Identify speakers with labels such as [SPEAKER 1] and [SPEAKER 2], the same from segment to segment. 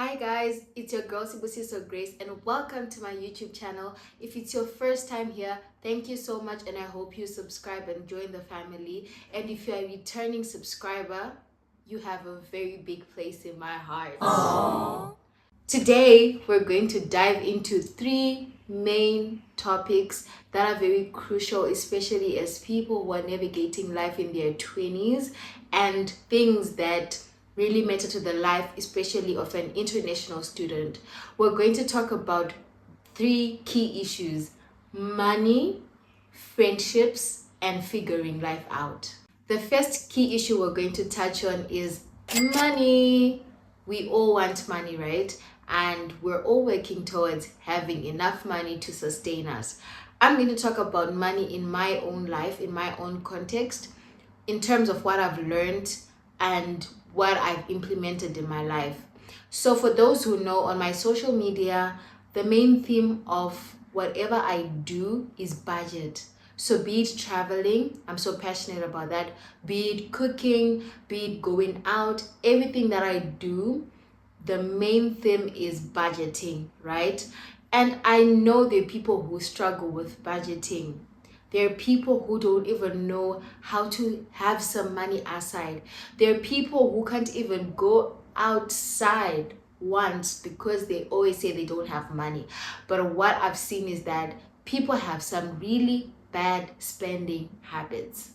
[SPEAKER 1] Hi guys, it's your girl Sibusisograce and welcome to my YouTube channel. If it's your first time here, thank you so much and I hope you subscribe and join the family. And if you're a returning subscriber, you have a very big place in my heart. Aww. Today, we're going to dive into three main topics that are very crucial, especially as people who are navigating life in their 20s and things that really matter to the life, especially of an international student. We're going to talk about three key issues: money, friendships, and figuring life out. The first key issue we're going to touch on is money. We all want money, right? And we're all working towards having enough money to sustain us. I'm going to talk about money in my own life, in my own context, in terms of what I've learned and what I've implemented in my life. So for those who know, on my social media, the main theme of whatever I do is budget. So be it traveling, I'm so passionate about that, be it cooking, be it going out, everything that I do, the main theme is budgeting, right? And I know there are people who struggle with budgeting. There are people who don't even know how to have some money aside. There are people who can't even go outside once because they always say they don't have money. But what I've seen is that people have some really bad spending habits.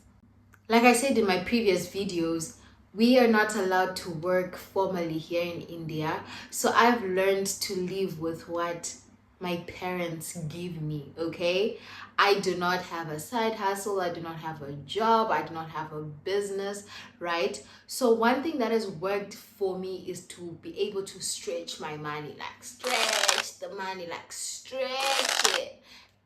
[SPEAKER 1] Like I said in my previous videos, we are not allowed to work formally here in India. So I've learned to live with what my parents give me, okay? I do not have a side hustle, I do not have a job, I do not have a business, right? So one thing that has worked for me is to be able to stretch my money, like stretch the money, like stretch it,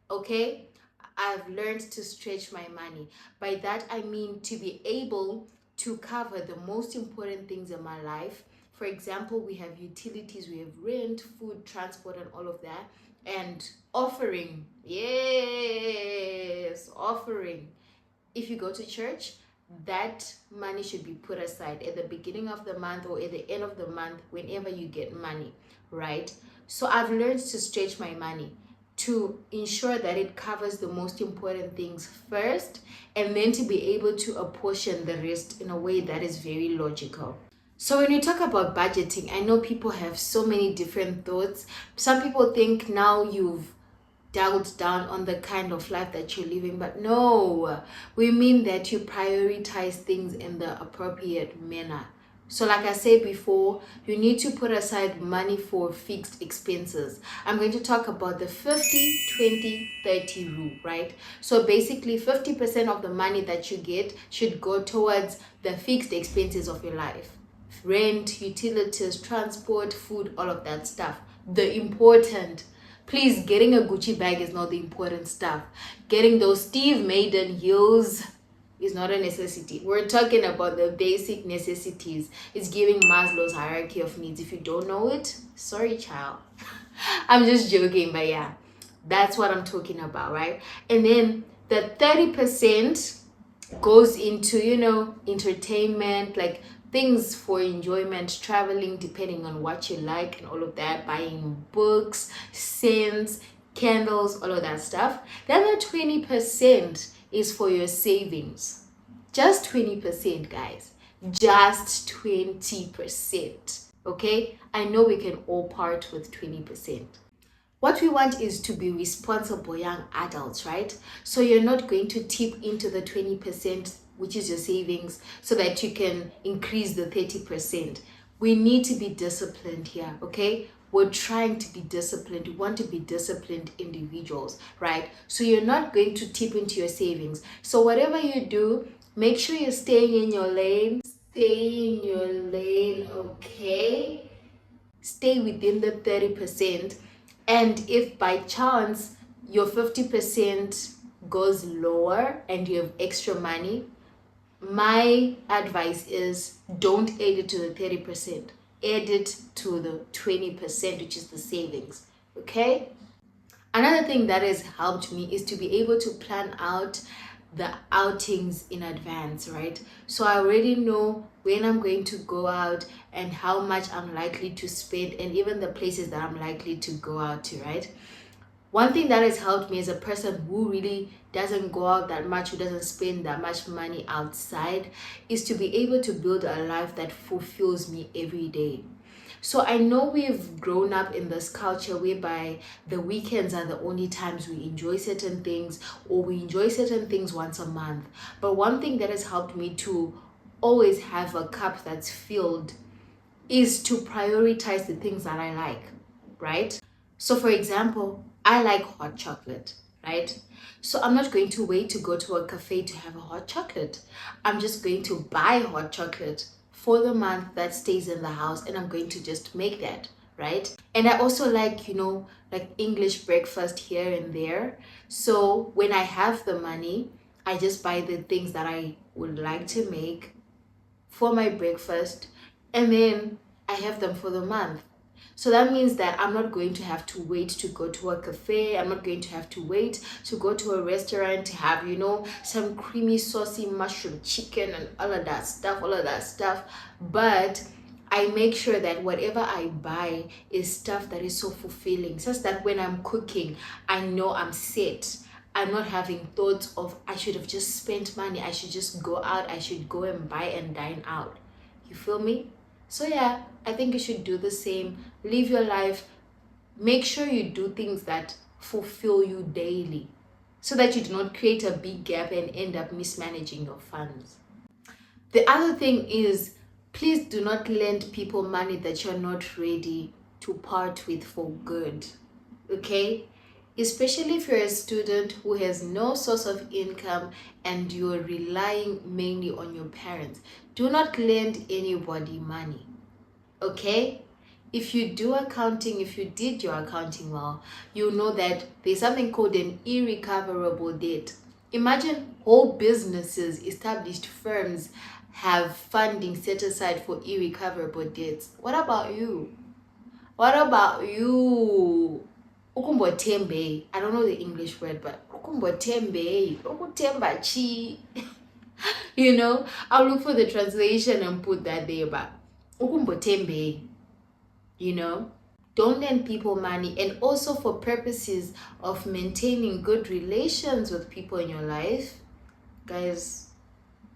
[SPEAKER 1] okay? I've learned to stretch my money. By that I mean to be able to cover the most important things in my life. For example, we have utilities, we have rent, food, transport, and all of that. And offering, yes, offering. If you go to church, that money should be put aside at the beginning of the month or at the end of the month, whenever you get money, right? So I've learned to stretch my money to ensure that it covers the most important things first, and then to be able to apportion the rest in a way that is very logical. So when you talk about budgeting, I know people have so many different thoughts. Some people think now you've dialed down on the kind of life that you're living, but no, we mean that you prioritize things in the appropriate manner. So like I said before, you need to put aside money for fixed expenses. I'm going to talk about the 50-20-30 rule, right? So basically 50% of the money that you get should go towards the fixed expenses of your life: rent, utilities, transport, food, all of that stuff. The important. Please, getting a Gucci bag is not the important stuff. Getting those Steve Madden heels is not a necessity. We're talking about the basic necessities. It's giving Maslow's hierarchy of needs. If you don't know it, sorry, child. I'm just joking, but yeah, that's what I'm talking about, right? And then the 30% goes into, entertainment, like things for enjoyment, traveling, depending on what you like and all of that, buying books, scents, candles, all of that stuff. The other 20% is for your savings. Just 20%, guys. Just 20%. Okay? I know we can all part with 20%. What we want is to be responsible young adults, right? So you're not going to tip into the 20%, which is your savings, so that you can increase the 30%. We need to be disciplined here, okay? We're trying to be disciplined. We want to be disciplined individuals, right? So you're not going to tip into your savings. So whatever you do, make sure you're staying in your lane. Stay in your lane, okay? Stay within the 30%. And if by chance your 50% goes lower and you have extra money, my advice is don't add it to the 30%. Add it to the 20%, which is the savings. Okay? Another thing that has helped me is to be able to plan out the outings in advance, right? So I already know when I'm going to go out and how much I'm likely to spend, and even the places that I'm likely to go out to, right? One thing that has helped me as a person who really doesn't go out that much, who doesn't spend that much money outside, is to be able to build a life that fulfills me every day. So I know we've grown up in this culture whereby the weekends are the only times we enjoy certain things, or we enjoy certain things once a month. But one thing that has helped me to always have a cup that's filled is to prioritize the things that I like, right? So, for example, I like hot chocolate, right? So, I'm not going to wait to go to a cafe to have a hot chocolate. I'm just going to buy hot chocolate for the month that stays in the house, and I'm going to just make that, right? And I also like, like English breakfast here and there. So, when I have the money, I just buy the things that I would like to make for my breakfast, and then I have them for the month. So that means that I'm not going to have to wait to go to a cafe. I'm not going to have to wait to go to a restaurant to have, some creamy, saucy mushroom chicken and all of that stuff. But I make sure that whatever I buy is stuff that is so fulfilling, such that when I'm cooking, I know I'm set. I'm not having thoughts of I should have just spent money, I should just go out, I should go and buy and dine out. You feel me? So yeah, I think you should do the same. Live your life. Make sure you do things that fulfill you daily, so that you do not create a big gap and end up mismanaging your funds. The other thing is, please do not lend people money that you're not ready to part with for good. Okay? Especially if you're a student who has no source of income and you're relying mainly on your parents. Do not lend anybody money. Okay? If you do accounting, if you did your accounting well, you know that there's something called an irrecoverable debt. Imagine whole businesses, established firms have funding set aside for irrecoverable debts. What about you? What about you? Ukumbotembe. I don't know the English word, but ukumbotembe. Ukutemba chi. I'll look for the translation and put that there, but ukumbotembe. Don't lend people money. And also, for purposes of maintaining good relations with people in your life, guys,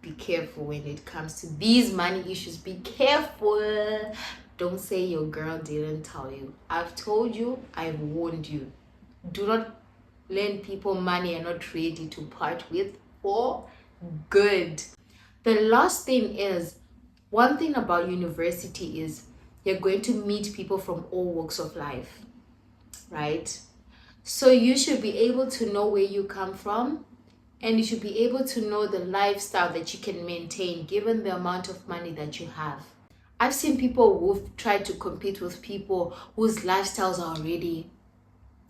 [SPEAKER 1] be careful when it comes to these money issues. Be careful. Don't say your girl didn't tell you. I've told you, I've warned you. Do not lend people money and not ready to part with for good. The last thing is, one thing about university is you're going to meet people from all walks of life, right? So you should be able to know where you come from, and you should be able to know the lifestyle that you can maintain given the amount of money that you have. I've seen people who've tried to compete with people whose lifestyles are already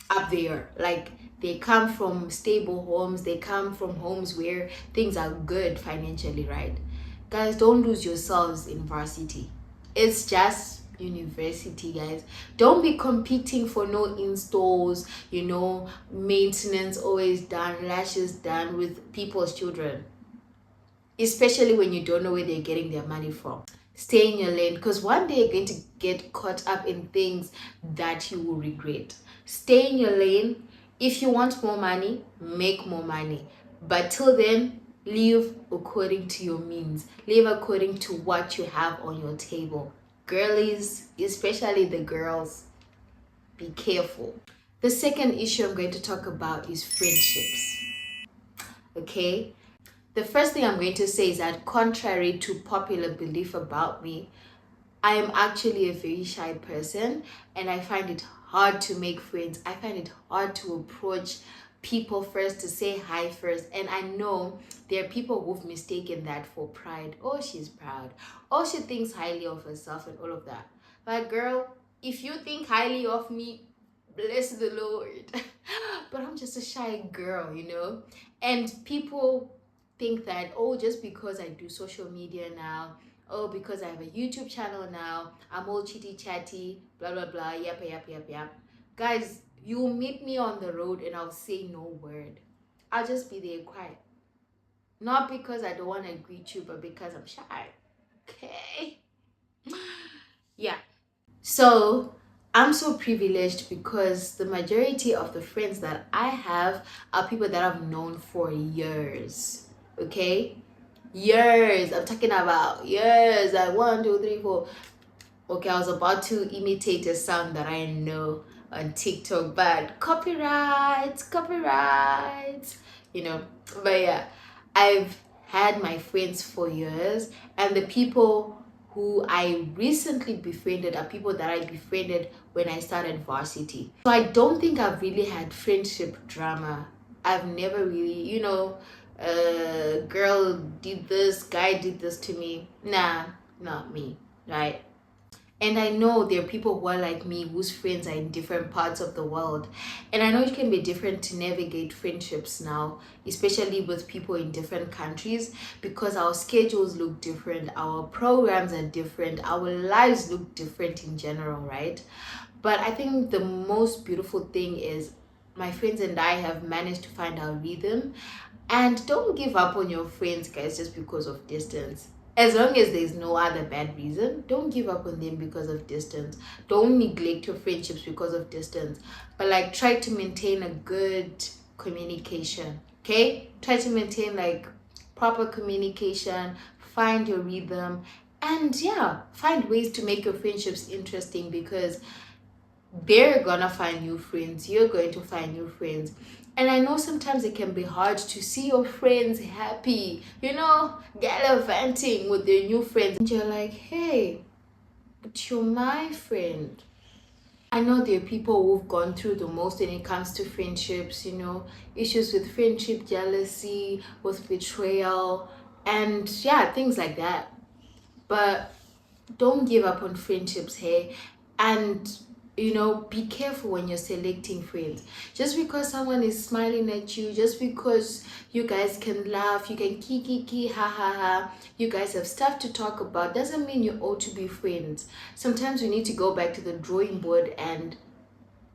[SPEAKER 1] up there. Like, they come from stable homes, they come from homes where things are good financially, right? Guys, don't lose yourselves in varsity. It's just university, guys. Don't be competing for no installs, maintenance always done, lashes done with people's children, especially when you don't know where they're getting their money from. Stay in your lane, because one day you're going to get caught up in things that you will regret. Stay in your lane. If you want more money, make more money. But till then, live according to your means. Live according to what you have on your table. Girlies, especially the girls, be careful. The second issue I'm going to talk about is friendships. Okay? The first thing I'm going to say is that, contrary to popular belief about me, I am actually a very shy person, and I find it hard to make friends. I find it hard to approach people first, to say hi first. And I know there are people who've mistaken that for pride. Oh, she's proud. Oh, she thinks highly of herself and all of that. But girl, if you think highly of me, bless the Lord. But I'm just a shy girl. And people think that, oh, just because I do social media now, oh, because I have a YouTube channel now, I'm all chitty chatty, blah blah blah, yappa yap yap yap. Guys, you'll meet me on the road and I'll say no word. I'll just be there quiet. Not because I don't want to greet you, but because I'm shy. Okay. Yeah. So I'm so privileged because the majority of the friends that I have are people that I've known for years. Okay? Years. I'm talking about years. Like 1, 2, 3, 4. Okay, I was about to imitate a sound that I know on TikTok, but copyright, you know. But yeah, I've had my friends for years, and the people who I recently befriended are people that I befriended when I started varsity. So I don't think I've really had friendship drama. I've never really, girl did this, guy did this to me. Nah, not me, right? And I know there are people who are like me whose friends are in different parts of the world. And I know it can be different to navigate friendships now, especially with people in different countries, because our schedules look different, our programs are different, our lives look different in general, right? But I think the most beautiful thing is my friends and I have managed to find our rhythm. And don't give up on your friends, guys, just because of distance. As long as there's no other bad reason, don't give up on them because of distance. Don't neglect your friendships because of distance. But like try to maintain a good communication. Okay? Try to maintain like proper communication, find your rhythm, and yeah, find ways to make your friendships interesting because they're gonna find new friends, you're going to find new friends. And I know sometimes it can be hard to see your friends happy, gallivanting with their new friends, and you're like, hey, but you're my friend. I know there are people who've gone through the most when it comes to friendships, issues with friendship, jealousy, with betrayal, and yeah, things like that. But don't give up on friendships, hey. And be careful when you're selecting friends. Just because someone is smiling at you, just because you guys can laugh, you can kiki ha ha ha, you guys have stuff to talk about, doesn't mean you ought to be friends. Sometimes we need to go back to the drawing board and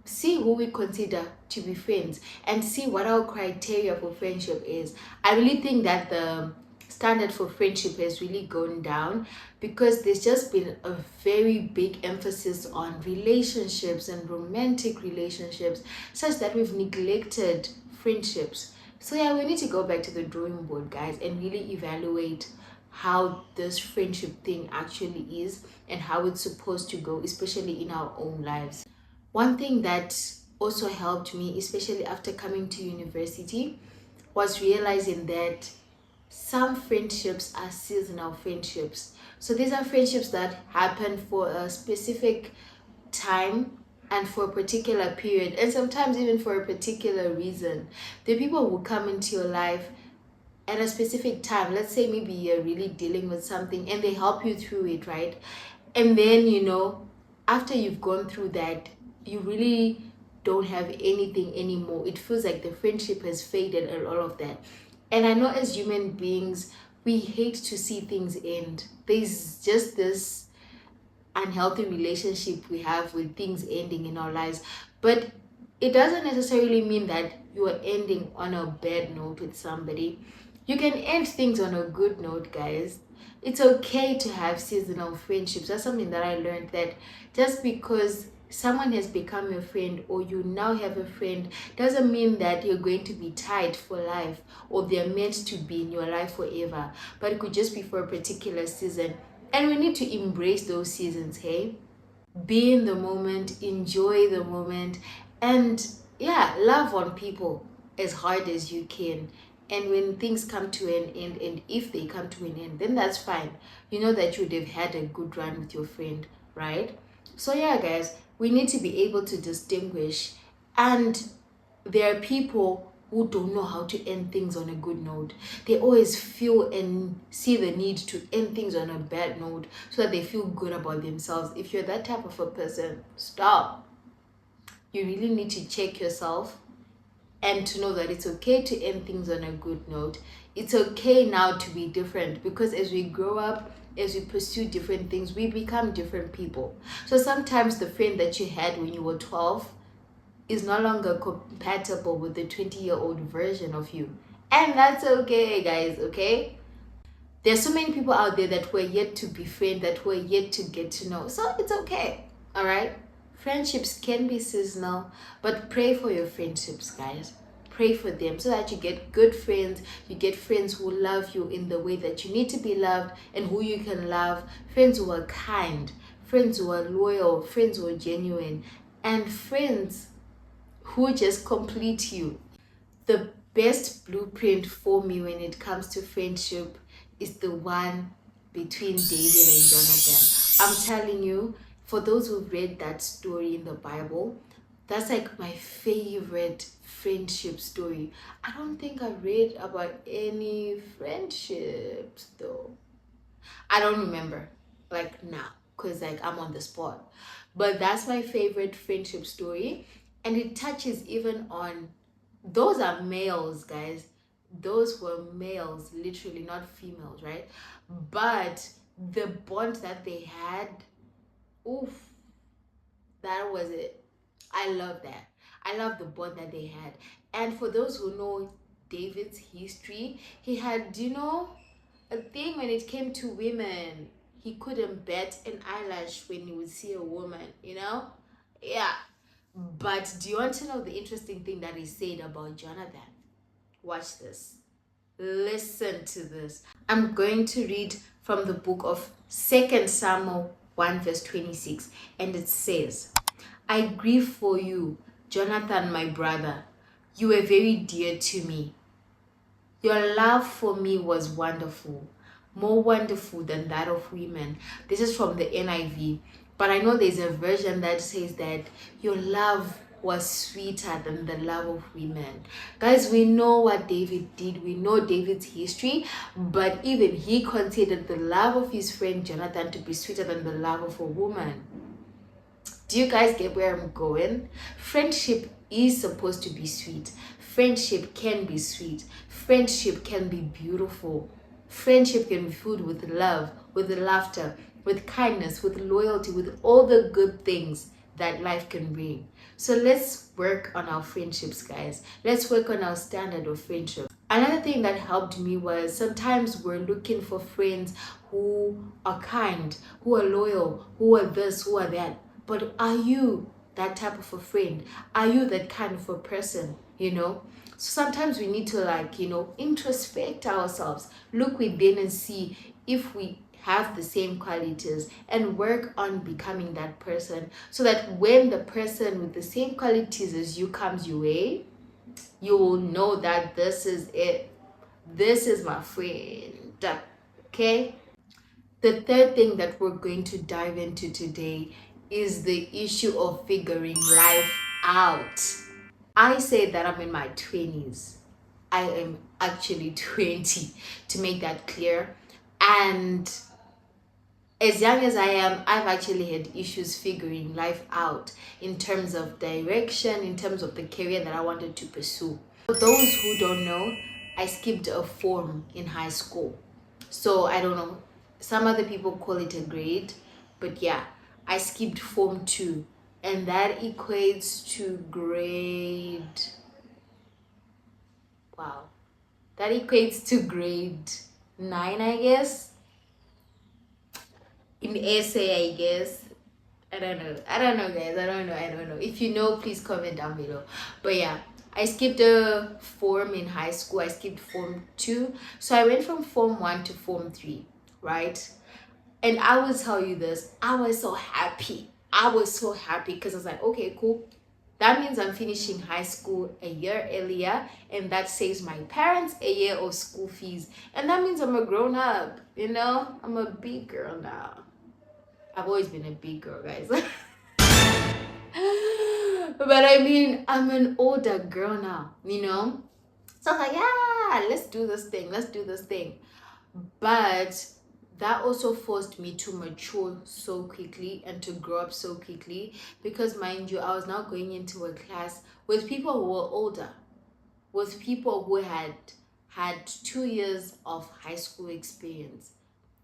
[SPEAKER 1] see who we consider to be friends and see what our criteria for friendship is. I really think that the standard for friendship has really gone down because there's just been a very big emphasis on relationships and romantic relationships such that we've neglected friendships. So yeah, we need to go back to the drawing board, guys, and really evaluate how this friendship thing actually is and how it's supposed to go, especially in our own lives. One thing that also helped me, especially after coming to university, was realizing that some friendships are seasonal friendships. So these are friendships that happen for a specific time and for a particular period, and sometimes even for a particular reason. The people who come into your life at a specific time, let's say maybe you're really dealing with something and they help you through it, right? And then after you've gone through that, you really don't have anything anymore. It feels like the friendship has faded and all of that. And I know as human beings, we hate to see things end. There's just this unhealthy relationship we have with things ending in our lives, but it doesn't necessarily mean that you are ending on a bad note with somebody. You can end things on a good note, guys. It's okay to have seasonal friendships. That's something that I learned, that just because someone has become your friend or you now have a friend doesn't mean that you're going to be tied for life or they're meant to be in your life forever, but it could just be for a particular season. And we need to embrace those seasons, hey? Be in the moment, enjoy the moment, and yeah, love on people as hard as you can. And when things come to an end, and if they come to an end, then that's fine. You know that you would have had a good run with your friend, right? So yeah, guys, we need to be able to distinguish. And there are people who don't know how to end things on a good note. They always feel and see the need to end things on a bad note so that they feel good about themselves. If you're that type of a person, stop. You really need to check yourself and to know that it's okay to end things on a good note. It's okay now to be different because as we grow up, as we pursue different things, we become different people. So sometimes the friend that you had when you were 12 is no longer compatible with the 20-year-old version of you. And that's okay, guys, okay? There's so many people out there that we're yet to befriend, that we're yet to get to know. So it's okay, all right? Friendships can be seasonal, but pray for your friendships, guys. Pray for them so that you get good friends. You get friends who love you in the way that you need to be loved and who you can love. Friends who are kind, friends who are loyal, friends who are genuine, and friends who just complete you. The best blueprint for me when it comes to friendship is the one between David and Jonathan. I'm telling you, for those who've read that story in the Bible, that's like my favorite friendship story. I don't think I read about any friendships though. I don't remember like now because like I'm on the spot. But that's my favorite friendship story, and it touches even on, those are males, guys. Those were males, literally, not females, right? But the bond that they had, oof, that was it. I love that. I love the bond that they had. And for those who know David's history, he had, a thing when it came to women. He couldn't bat an eyelash when he would see a woman, Yeah. But do you want to know the interesting thing that he said about Jonathan? Watch this. Listen to this. I'm going to read from the book of 2 Samuel 1 verse 26, and it says, I grieve for you, Jonathan, my brother. You were very dear to me. Your love for me was wonderful, more wonderful than that of women. This is from the NIV, but I know there's a version that says that your love was sweeter than the love of women. Guys, we know what David did. We know David's history, but even he considered the love of his friend Jonathan to be sweeter than the love of a woman. Do you guys get where I'm going? Friendship is supposed to be sweet. Friendship can be sweet. Friendship can be beautiful. Friendship can be filled with love, with laughter, with kindness, with loyalty, with all the good things that life can bring. So let's work on our friendships, guys. Let's work on our standard of friendship. Another thing that helped me was sometimes we're looking for friends who are kind, who are loyal, who are this, who are that. But are you that type of a friend? Are you that kind of a person? So sometimes we need to introspect ourselves, look within and see if we have the same qualities and work on becoming that person, so that when the person with the same qualities as you comes your way, you will know that this is it. This is my friend. Okay? The third thing that we're going to dive into today is the issue of figuring life out. I say that I'm in my 20s. I am actually 20, to make that clear. And as young as I am, I've actually had issues figuring life out in terms of direction, in terms of the career that I wanted to pursue. For those who don't know, I skipped a form in high school. So I don't know, some other people call it a grade, but yeah, I skipped form 2, and that equates to grade, wow, that equates to grade 9, I guess, in essay, I guess. I don't know, guys. I don't know. If you know, please comment down below. But yeah, I skipped a form in high school. I skipped form 2. So I went from form 1 to form 3, right? And I will tell you this, I was so happy. I was so happy because I was like, okay, cool. That means I'm finishing high school a year earlier, and that saves my parents a year of school fees. And that means I'm a grown up, I'm a big girl now. I've always been a big girl, guys. But I mean, I'm an older girl now, So I'm like, yeah, let's do this thing. But that also forced me to mature so quickly and to grow up so quickly, because mind you, I was now going into a class with people who were older, with people who had 2 years of high school experience.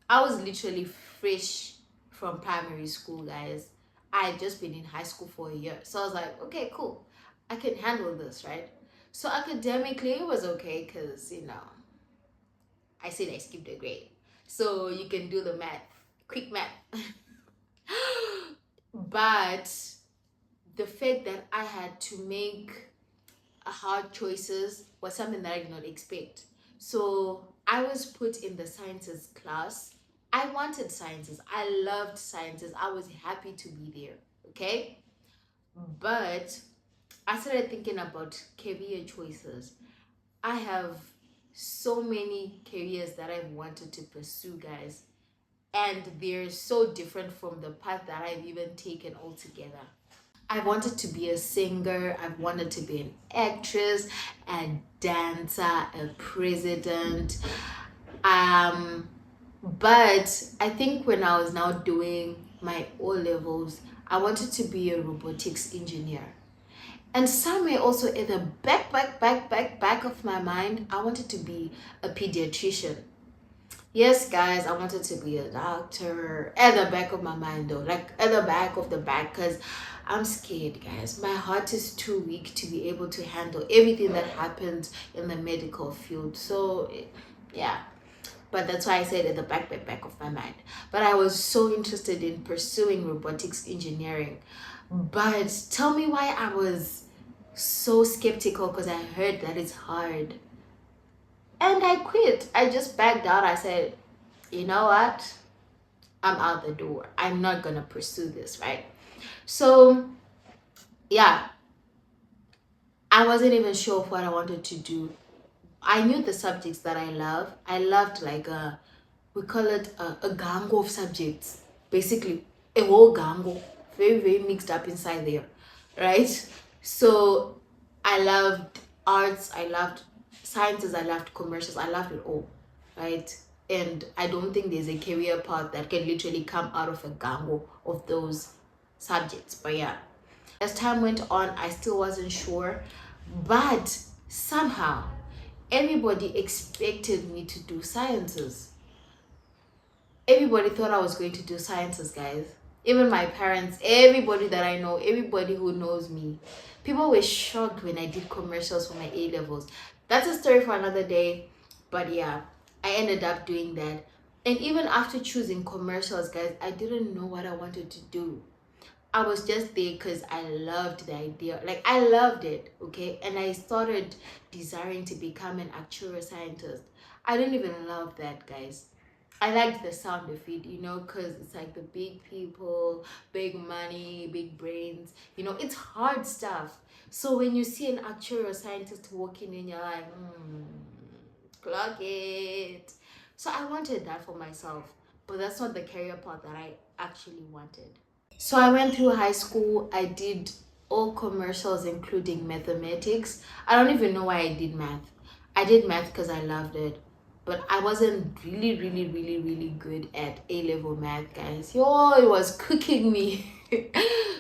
[SPEAKER 1] I was literally fresh from primary school, guys. I had just been in high school for a year. So I was like, okay, cool. I can handle this, right? So academically, it was okay because, I said I skipped a grade. So you can do the math, quick math. But the fact that I had to make hard choices was something that I did not expect. So I was put in the sciences class. I wanted sciences. I loved sciences. I was happy to be there. Okay. But I started thinking about career choices. I have so many careers that I've wanted to pursue, guys, and they're so different from the path that I've even taken altogether. I wanted to be a singer, I wanted to be an actress, a dancer, a president. Um, but I think when I was now doing my O levels, I wanted to be a robotics engineer. And somewhere also at the back of my mind, I wanted to be a pediatrician. Yes, guys, I wanted to be a doctor at the back of my mind, though, like at the back of the back, because I'm scared, guys. My heart is too weak to be able to handle everything that happens in the medical field. So, yeah, but that's why I said at the back of my mind. But I was so interested in pursuing robotics engineering. But tell me why I was so skeptical, because I heard that it's hard. And I quit. I just backed out. I said, you know what? I'm out the door. I'm not gonna pursue this, right? So yeah, I wasn't even sure of what I wanted to do. I knew the subjects that I love. I loved like we call it a gango of subjects. Basically, a whole gango, very very mixed up inside there, right? So I loved arts. I loved sciences. I loved commercials. I loved it all, right? And I don't think there's a career path that can literally come out of a gango of those subjects. But yeah, as time went on, I still wasn't sure, but somehow everybody expected me to do sciences. Everybody thought I was going to do sciences, guys. Even my parents, everybody that I know, everybody who knows me. People were shocked when I did commercials for my A levels. That's a story for another day. But yeah, I ended up doing that. And even after choosing commercials, guys, I didn't know what I wanted to do. I was just there because I loved the idea. Like, I loved it, okay? And I started desiring to become an actuarial scientist. I didn't even love that, guys. I liked the sound of it, because it's like the big people, big money, big brains. It's hard stuff. So when you see an actuarial scientist walking in, you're like, clock it. So I wanted that for myself, but that's not the career path that I actually wanted. So I went through high school. I did all commercials, including mathematics. I don't even know why I did math. I did math because I loved it. But I wasn't really, really, really, really good at A-level math, guys. Yo, it was cooking me.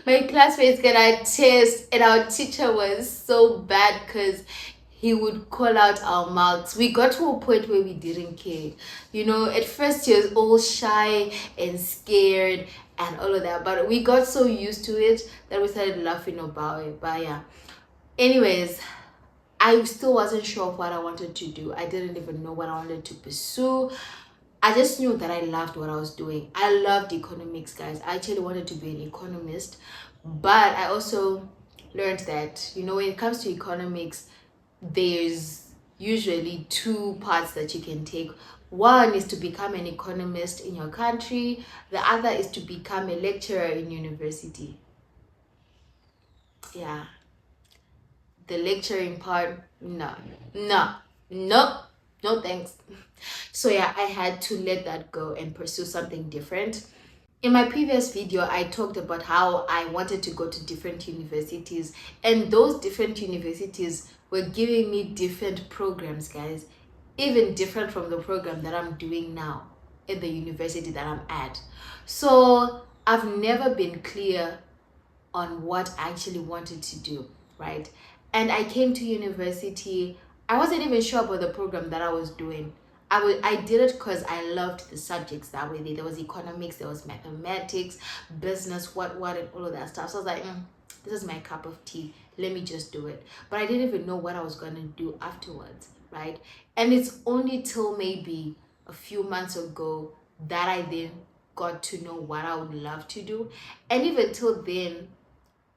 [SPEAKER 1] My classmates got a test, and our teacher was so bad because he would call out our marks. We got to a point where we didn't care. At first he was all shy and scared and all of that, but we got so used to it that we started laughing about it. But yeah, anyways, I still wasn't sure of what I wanted to do. I didn't even know what I wanted to pursue. I just knew that I loved what I was doing. I loved economics, guys. I actually wanted to be an economist, but I also learned that, when it comes to economics, there's usually two paths that you can take. One is to become an economist in your country. The other is to become a lecturer in university. Yeah. The lecturing part, no, no, no, no thanks. So yeah, I had to let that go and pursue something different. In my previous video, I talked about how I wanted to go to different universities, and those different universities were giving me different programs, guys, even different from the program that I'm doing now at the university that I'm at. So I've never been clear on what I actually wanted to do, right? And I came to university. I wasn't even sure about the program that I was doing. I did it because I loved the subjects that way. There was economics, there was mathematics, business, what, and all of that stuff. So I was like, this is my cup of tea, let me just do it. But I didn't even know what I was going to do afterwards, right? And it's only till maybe a few months ago that I then got to know what I would love to do. And even till then,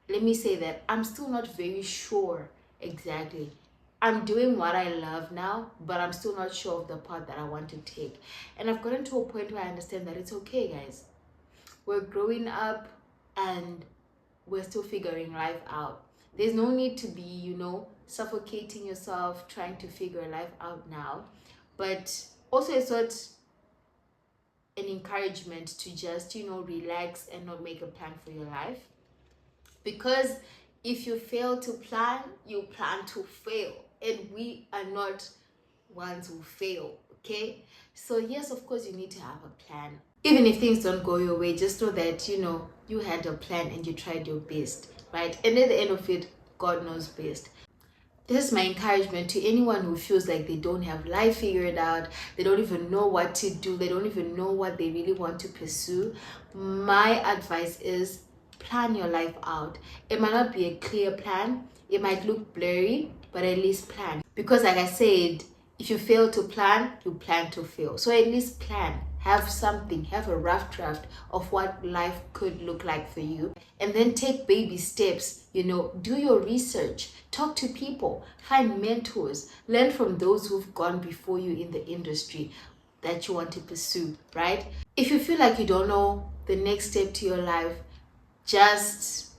[SPEAKER 1] let me say that I'm still not very sure exactly. I'm doing what I love now, but I'm still not sure of the path that I want to take. And I've gotten to a point where I understand that it's okay, guys. We're growing up and we're still figuring life out. There's no need to be, suffocating yourself trying to figure life out now. But also, it's not an encouragement to just, relax and not make a plan for your life. Because if you fail to plan, you plan to fail. And we are not ones who fail, okay? So, yes, of course, you need to have a plan. Even if things don't go your way, just know that, you had a plan and you tried your best, right? And at the end of it, God knows best. This is my encouragement to anyone who feels like they don't have life figured out, they don't even know what to do, they don't even know what they really want to pursue. My advice is plan your life out. It might not be a clear plan, it might look blurry, but at least plan. Because like I said, if you fail to plan, you plan to fail. So at least plan. Have something, have a rough draft of what life could look like for you. And then take baby steps, do your research, talk to people, find mentors, learn from those who've gone before you in the industry that you want to pursue, right? If you feel like you don't know the next step to your life, just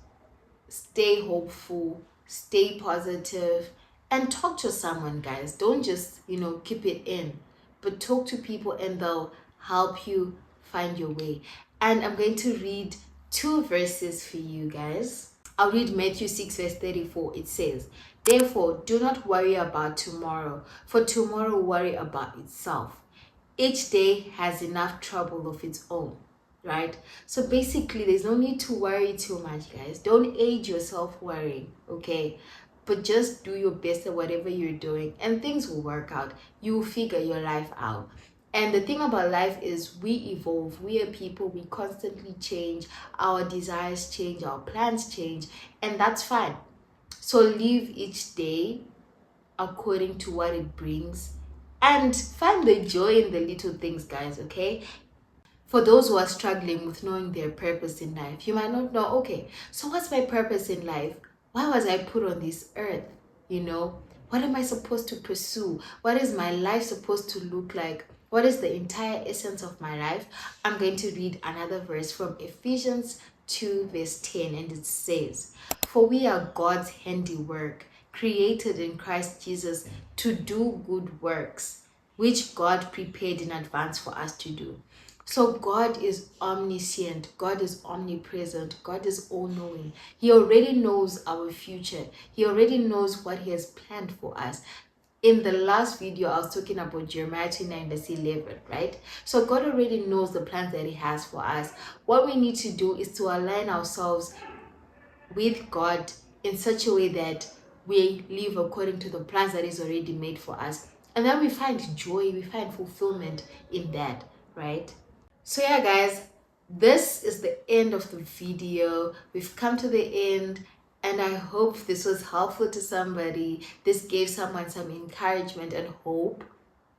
[SPEAKER 1] stay hopeful, stay positive, and talk to someone, guys. Don't just, keep it in, but talk to people and they'll help you find your way. And I'm going to read 2 verses for you guys. I'll read Matthew 6 verse 34. It says, "Therefore, do not worry about tomorrow, for tomorrow will worry about itself. Each day has enough trouble of its own." Right? So basically, there's no need to worry too much, guys. Don't age yourself worrying, okay? But just do your best at whatever you're doing and things will work out. You will figure your life out. And the thing about life is we evolve. We are people, we constantly change. Our desires change, our plans change, and that's fine. So live each day according to what it brings and find the joy in the little things, guys, okay? For those who are struggling with knowing their purpose in life, you might not know, okay, so what's my purpose in life? Why was I put on this earth? What am I supposed to pursue? What is my life supposed to look like? What is the entire essence of my life? I'm going to read another verse from Ephesians 2 verse 10, and it says, "For we are God's handiwork, created in Christ Jesus to do good works, which God prepared in advance for us to do." So God is omniscient, God is omnipresent, God is all-knowing. He already knows our future. He already knows what He has planned for us. In the last video, I was talking about Jeremiah 29 verse 11, right? So God already knows the plans that He has for us. What we need to do is to align ourselves with God in such a way that we live according to the plans that is already made for us. And then we find joy, we find fulfillment in that, right? So yeah, guys, this is the end of the video. We've come to the end, and I hope this was helpful to somebody. This gave someone some encouragement and hope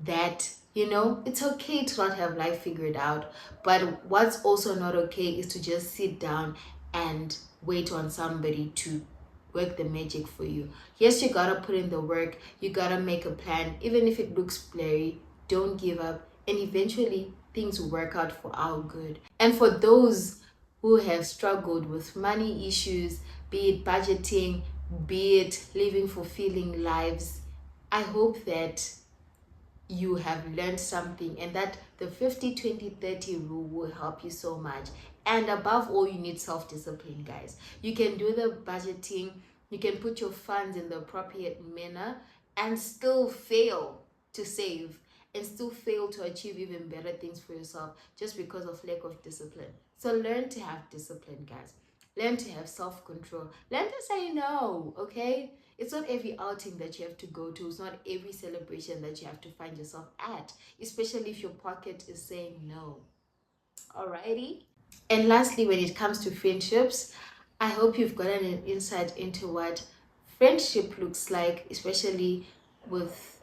[SPEAKER 1] that it's okay to not have life figured out. But what's also not okay is to just sit down and wait on somebody to work the magic for you. Yes, you gotta put in the work, you gotta make a plan. Even if it looks blurry, don't give up, and eventually things will work out for our good. And for those who have struggled with money issues, be it budgeting, be it living fulfilling lives, I hope that you have learned something and that the 50-20-30 rule will help you so much. And above all, you need self-discipline, guys. You can do the budgeting, you can put your funds in the appropriate manner and still fail to save and still fail to achieve even better things for yourself just because of lack of discipline. So learn to have discipline, guys. Learn to have self-control. Learn to say no, okay? It's not every outing that you have to go to. It's not every celebration that you have to find yourself at, especially if your pocket is saying no. Alrighty? And lastly, when it comes to friendships, I hope you've gotten an insight into what friendship looks like, especially with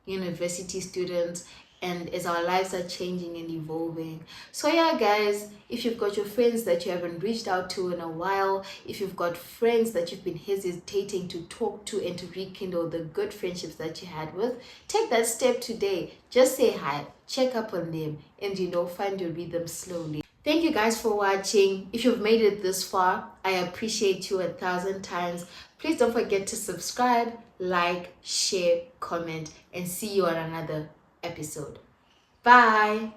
[SPEAKER 1] university students and as our lives are changing and evolving. So yeah guys, if you've got your friends that you haven't reached out to in a while, if you've got friends that you've been hesitating to talk to and to rekindle the good friendships that you had with, take that step today. Just say hi, check up on them, and find your rhythm slowly. Thank you guys for watching. If you've made it this far, I appreciate you 1,000 times. Please don't forget to subscribe, like, share, comment, and see you on another episode. Bye.